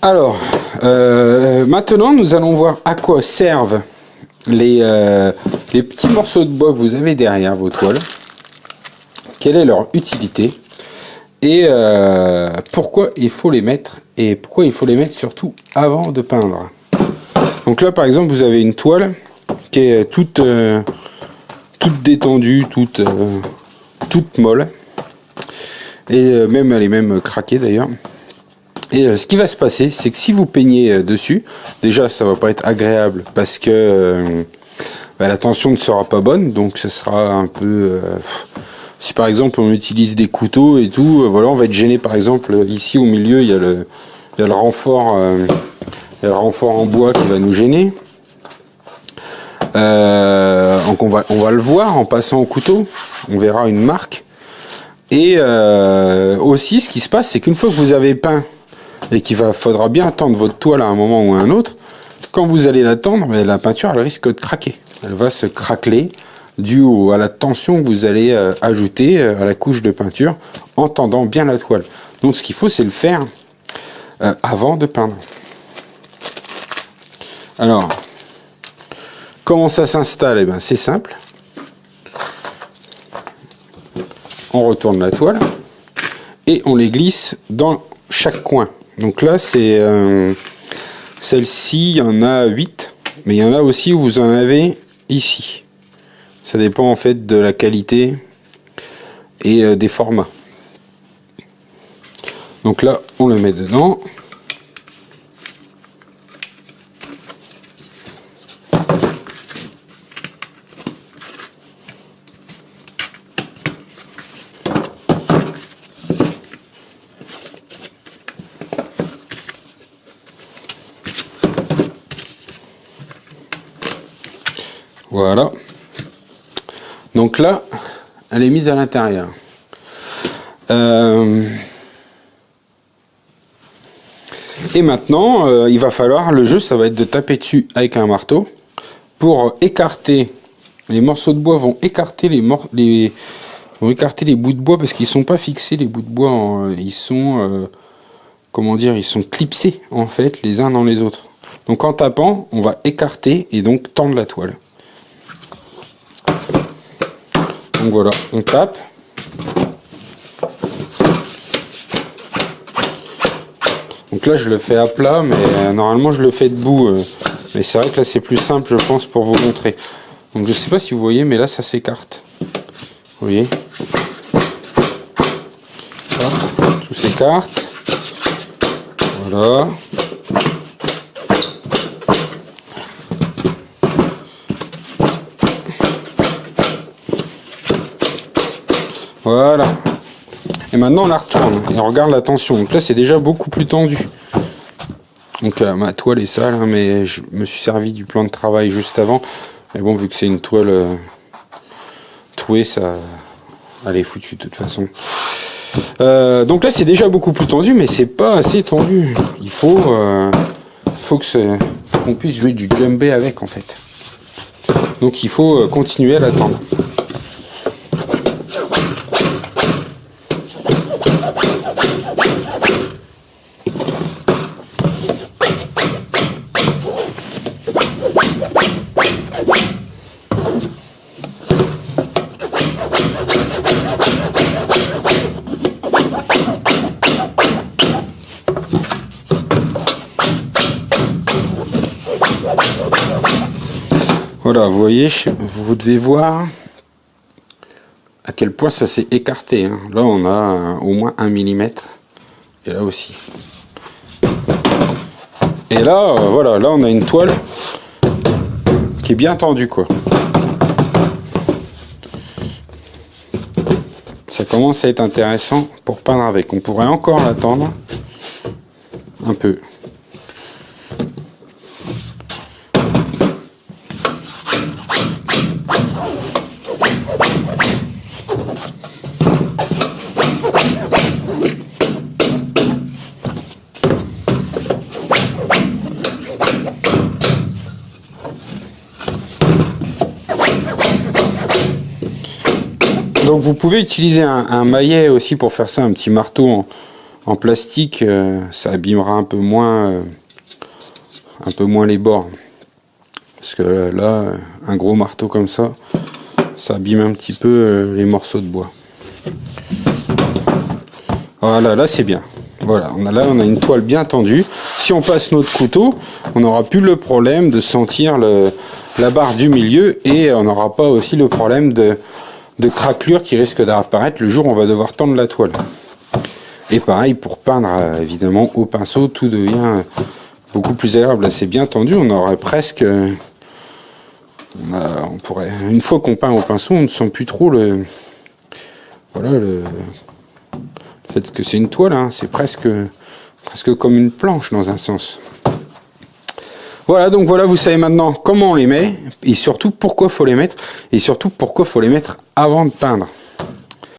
Alors, maintenant nous allons voir à quoi servent les petits morceaux de bois que vous avez derrière vos toiles. Quelle est leur utilité et pourquoi il faut les mettre et pourquoi il faut les mettre surtout avant de peindre. Donc là par exemple vous avez une toile qui est toute détendue, toute molle et même elle est même craquée d'ailleurs. Et ce qui va se passer, c'est que si vous peignez dessus, déjà ça va pas être agréable parce que la tension ne sera pas bonne, donc ça sera un peu... si par exemple on utilise des couteaux et tout, voilà, on va être gêné. Par exemple ici au milieu il y a le renfort, en bois qui va nous gêner. Donc on va le voir en passant au couteau, on verra une marque. Et aussi ce qui se passe, c'est qu'une fois que vous avez peint et qu'il faudra bien tendre votre toile à un moment ou à un autre, quand vous allez la tendre, la peinture elle risque de craquer. Elle va se craqueler dû à la tension que vous allez ajouter à la couche de peinture en tendant bien la toile. Donc ce qu'il faut, c'est le faire avant de peindre. Alors, comment ça s'installe? Eh bien, c'est simple. On retourne la toile et on les glisse dans chaque coin. Donc là, c'est celle-ci, il y en a 8, mais il y en a aussi où vous en avez ici. Ça dépend en fait de la qualité et des formats. Donc là, on le met dedans. Voilà. Donc là, elle est mise à l'intérieur. Et maintenant, il va falloir, le jeu, ça va être de taper dessus avec un marteau pour écarter. Les morceaux de bois vont écarter les bouts de bois parce qu'ils sont pas fixés. Les bouts de bois, ils sont, comment dire, ils sont clipsés en fait les uns dans les autres. Donc en tapant, on va écarter et donc tendre la toile. Donc voilà, on tape. Donc là je le fais à plat, mais normalement je le fais debout. Mais c'est vrai que là c'est plus simple je pense pour vous montrer. Donc je sais pas si vous voyez, mais là ça s'écarte. Vous voyez, tout s'écarte. Voilà. Voilà. Et maintenant on la retourne et on regarde la tension. Donc là c'est déjà beaucoup plus tendu. Donc ma toile est sale, hein, mais je me suis servi du plan de travail juste avant. Mais bon, vu que c'est une toile trouée, ça, elle est foutue de toute façon. Donc là c'est déjà beaucoup plus tendu, mais c'est pas assez tendu. Il faut qu'on puisse jouer du djembé avec en fait. Donc il faut continuer à l'attendre. Voilà, vous voyez, vous devez voir à quel point ça s'est écarté. Hein. Là, on a au moins 1 mm. Et là aussi. Et là, voilà, là, on a une toile qui est bien tendue, quoi. Ça commence à être intéressant pour peindre avec. On pourrait encore la tendre un peu. Donc vous pouvez utiliser un maillet aussi pour faire ça, un petit marteau En plastique, ça abîmera un peu moins les bords. Parce que là, un gros marteau comme ça abîme un petit peu les morceaux de bois. Voilà, là c'est bien. Voilà, on a une toile bien tendue. Si on passe notre couteau, on n'aura plus le problème de sentir la barre du milieu, et on n'aura pas aussi le problème de craquelure qui risque d'apparaître le jour où on va devoir tendre la toile. Et pareil pour peindre, évidemment, au pinceau, tout devient beaucoup plus agréable. Là c'est bien tendu, on aurait presque... on pourrait, une fois qu'on peint au pinceau, on ne sent plus trop le fait que c'est une toile, hein, c'est presque comme une planche dans un sens. Voilà, donc voilà, vous savez maintenant comment on les met, et surtout pourquoi faut les mettre, et surtout pourquoi faut les mettre avant de peindre.